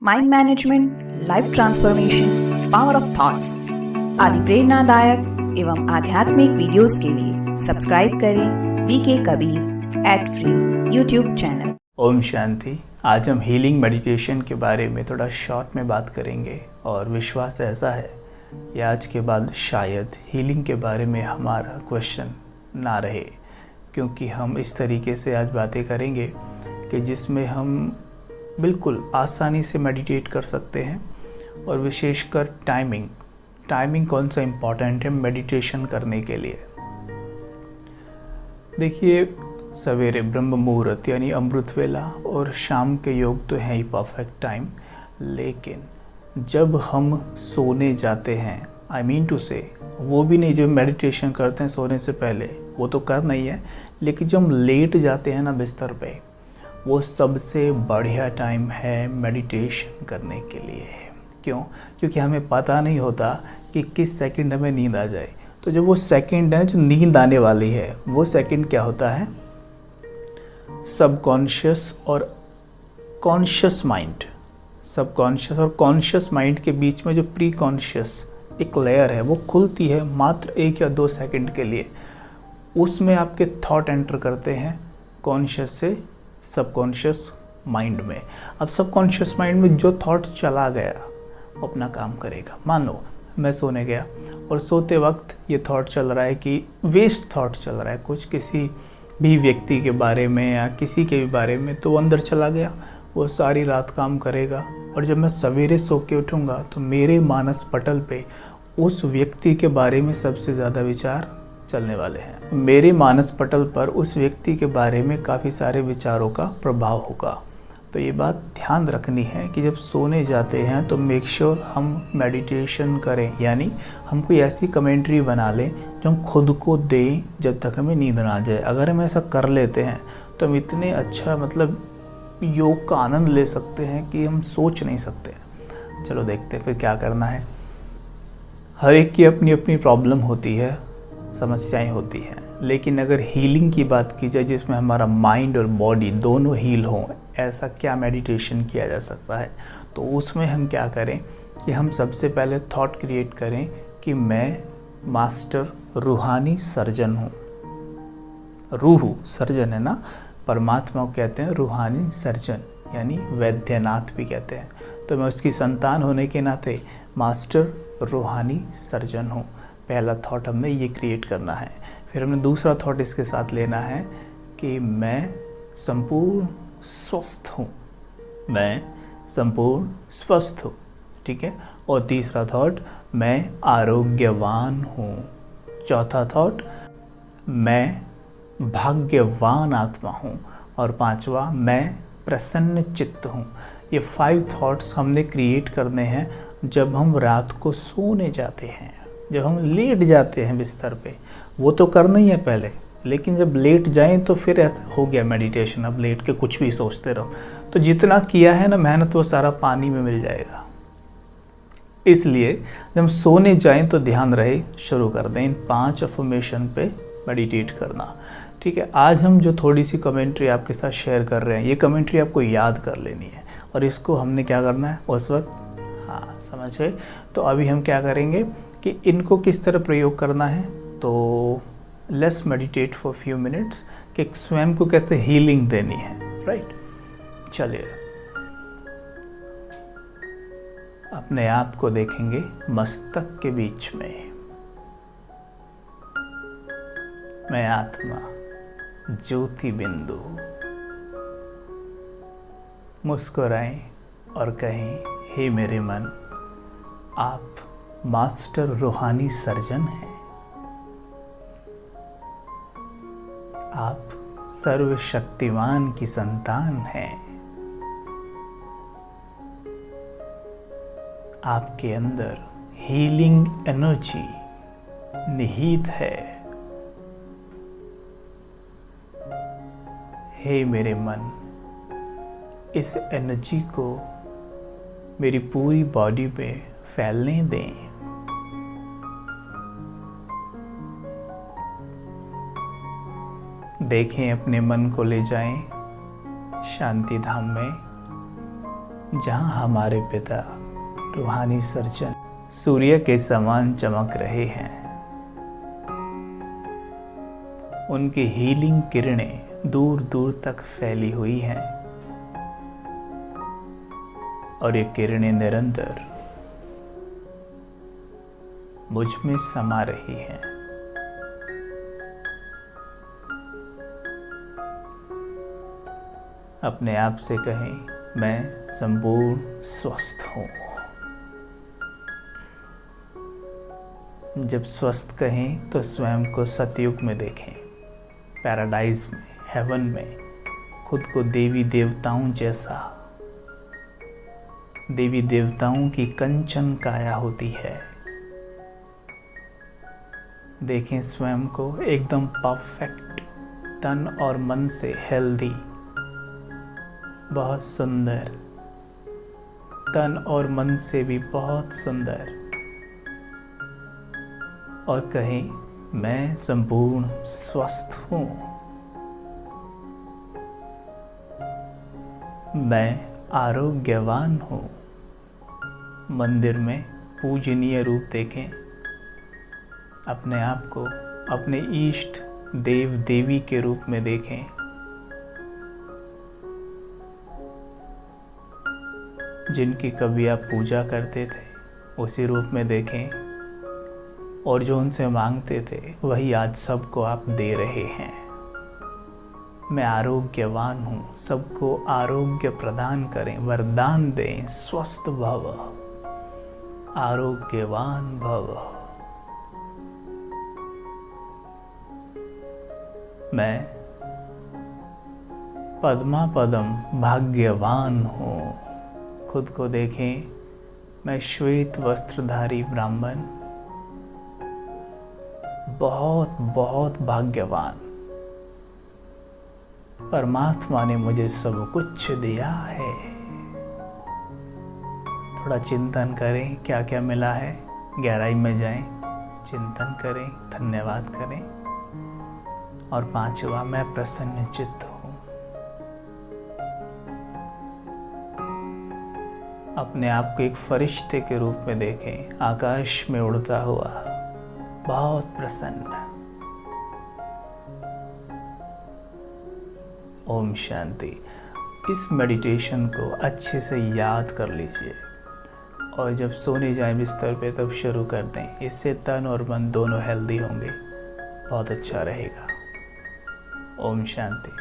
Mind management, life transformation, power of thoughts आदि प्रेरणादायक एवं आध्यात्मिक वीडियोस के लिए सब्सक्राइब करें VK Kabir @free YouTube channel. ओम शांति। आज हम हीलिंग मेडिटेशन के बारे में थोड़ा शॉर्ट में बात करेंगे और विश्वास ऐसा है कि आज के बाद शायद हीलिंग के बारे में हमारा क्वेश्चन ना रहे, क्योंकि हम इस तरीके से आज बातें करेंगे कि जिसमें हम बिल्कुल आसानी से मेडिटेट कर सकते हैं। और विशेषकर टाइमिंग कौन सा इम्पॉर्टेंट है मेडिटेशन करने के लिए। देखिए, सवेरे ब्रह्म मुहूर्त यानी अमृत वेला और शाम के योग तो हैं ही परफेक्ट टाइम, लेकिन जब हम सोने जाते हैं, आई मीन टू से वो भी नहीं जब मेडिटेशन करते हैं सोने से पहले, वो तो करना ही है, लेकिन जब हम लेट जाते हैं ना बिस्तर पे, वो सबसे बढ़िया टाइम है मेडिटेशन करने के लिए। क्यों? क्योंकि हमें पता नहीं होता कि किस सेकंड हमें नींद आ जाए। तो जब वो सेकंड है जो नींद आने वाली है, वो सेकंड क्या होता है, सबकॉन्शियस और कॉन्शियस माइंड, सबकॉन्शियस और कॉन्शियस माइंड के बीच में जो प्री कॉन्शियस एक लेयर है वो खुलती है मात्र 1 या 2 सेकंड के लिए। उसमें आपके थॉट एंटर करते हैं कॉन्शियस से सबकॉन्शियस माइंड में। अब सबकॉन्शियस माइंड में जो थॉट चला गया वो अपना काम करेगा। मान लो मैं सोने गया और सोते वक्त ये थॉट चल रहा है कि वेस्ट थॉट चल रहा है कुछ किसी भी व्यक्ति के बारे में या किसी के भी बारे में, तो वो अंदर चला गया, वो सारी रात काम करेगा। और जब मैं सवेरे सो के उठूँगा तो मेरे मानस पटल पे उस व्यक्ति के बारे में सबसे ज़्यादा विचार चलने वाले हैं। मेरे मानस पटल पर उस व्यक्ति के बारे में काफ़ी सारे विचारों का प्रभाव होगा। तो ये बात ध्यान रखनी है कि जब सोने जाते हैं तो मेक श्योर हम मेडिटेशन करें, यानी हम कोई ऐसी कमेंट्री बना लें जो हम खुद को दें जब तक हमें नींद ना आ जाए। अगर हम ऐसा कर लेते हैं तो हम इतने अच्छा योग का आनंद ले सकते हैं कि हम सोच नहीं सकते। चलो देखते हैं फिर क्या करना है। हर एक की अपनी अपनी प्रॉब्लम होती है, समस्याएं होती हैं, लेकिन अगर हीलिंग की बात की जाए जिसमें हमारा माइंड और बॉडी दोनों हील हों, ऐसा क्या मेडिटेशन किया जा सकता है। तो उसमें हम क्या करें कि हम सबसे पहले थॉट क्रिएट करें कि मैं मास्टर रूहानी सर्जन हूँ। रूह सर्जन है ना, परमात्मा को कहते हैं रूहानी सर्जन, यानी वैद्यनाथ भी कहते हैं। तो मैं उसकी संतान होने के नाते मास्टर रूहानी सर्जन हूँ। पहला थॉट हमने ये क्रिएट करना है। फिर हमने दूसरा थॉट इसके साथ लेना है कि मैं संपूर्ण स्वस्थ हूँ, मैं संपूर्ण स्वस्थ हूँ, ठीक है। और तीसरा थॉट, मैं आरोग्यवान हूँ। चौथा थॉट, मैं भाग्यवान आत्मा हूँ। और पांचवा, मैं प्रसन्न चित्त हूँ। ये 5 थॉट्स हमने क्रिएट करने हैं जब हम रात को सोने जाते हैं, जब हम लेट जाते हैं बिस्तर पे। वो तो करना ही है पहले, लेकिन जब लेट जाएं तो फिर ऐसा हो गया मेडिटेशन, अब लेट के कुछ भी सोचते रहो तो जितना किया है ना मेहनत वो सारा पानी में मिल जाएगा। इसलिए जब हम सोने जाएं तो ध्यान रहे शुरू कर दें इन 5 अफर्मेशन पे मेडिटेट करना, ठीक है। आज हम जो थोड़ी सी कमेंट्री आपके साथ शेयर कर रहे हैं, ये कमेंट्री आपको याद कर लेनी है और इसको हमने क्या करना है उस वक्त, हाँ समझ गए। तो अभी हम क्या करेंगे कि इनको किस तरह प्रयोग करना है। तो let's meditate for few minutes कि स्वयं को कैसे हीलिंग देनी है, राइट। चलिए, अपने आप को देखेंगे मस्तक के बीच में। मैं आत्मा ज्योति बिंदु। मुस्कुराएं और कहें, हे मेरे मन, आप मास्टर रूहानी सर्जन हैं। आप सर्वशक्तिमान की संतान हैं। आपके अंदर हीलिंग एनर्जी निहित है। हे मेरे मन, इस एनर्जी को मेरी पूरी बॉडी पे फैलने दें। देखें, अपने मन को ले जाएं शांति धाम में जहाँ हमारे पिता रूहानी सर्जन सूर्य के समान चमक रहे हैं। उनकी हीलिंग किरणें दूर दूर तक फैली हुई हैं और ये किरणें निरंतर मुझ में समा रही हैं। अपने आप से कहें, मैं संपूर्ण स्वस्थ हूँ। जब स्वस्थ कहें तो स्वयं को सतयुग में देखें, पैराडाइज में, हेवन में, खुद को देवी देवताओं जैसा। देवी देवताओं की कंचन काया होती है। देखें स्वयं को एकदम परफेक्ट, तन और मन से हेल्दी, बहुत सुंदर, तन और मन से भी बहुत सुंदर। और कहें, मैं संपूर्ण स्वस्थ हूँ। मैं आरोग्यवान हूँ। मंदिर में पूजनीय रूप देखें। अपने आप को अपने इष्ट देव देवी के रूप में देखें। जिनकी कभी आप पूजा करते थे उसी रूप में देखें, और जो उनसे मांगते थे वही आज सबको आप दे रहे हैं। मैं आरोग्यवान हूँ, सबको आरोग्य प्रदान करें, वरदान दें, स्वस्थ भव, आरोग्यवान भव। मैं पद्मा पदम भाग्यवान हूँ। खुद को देखें, मैं श्वेत वस्त्रधारी ब्राह्मण, बहुत बहुत भाग्यवान। परमात्मा ने मुझे सब कुछ दिया है। थोड़ा चिंतन करें, क्या क्या मिला है, गहराई में जाएं, चिंतन करें, धन्यवाद करें। और 5वां, मैं प्रसन्न चित्त हूँ। अपने आप को एक फरिश्ते के रूप में देखें, आकाश में उड़ता हुआ, बहुत प्रसन्न। ओम शांति। इस मेडिटेशन को अच्छे से याद कर लीजिए और जब सोने जाएं बिस्तर पे तब शुरू कर दें। इससे तन और मन दोनों हेल्दी होंगे, बहुत अच्छा रहेगा। ओम शांति।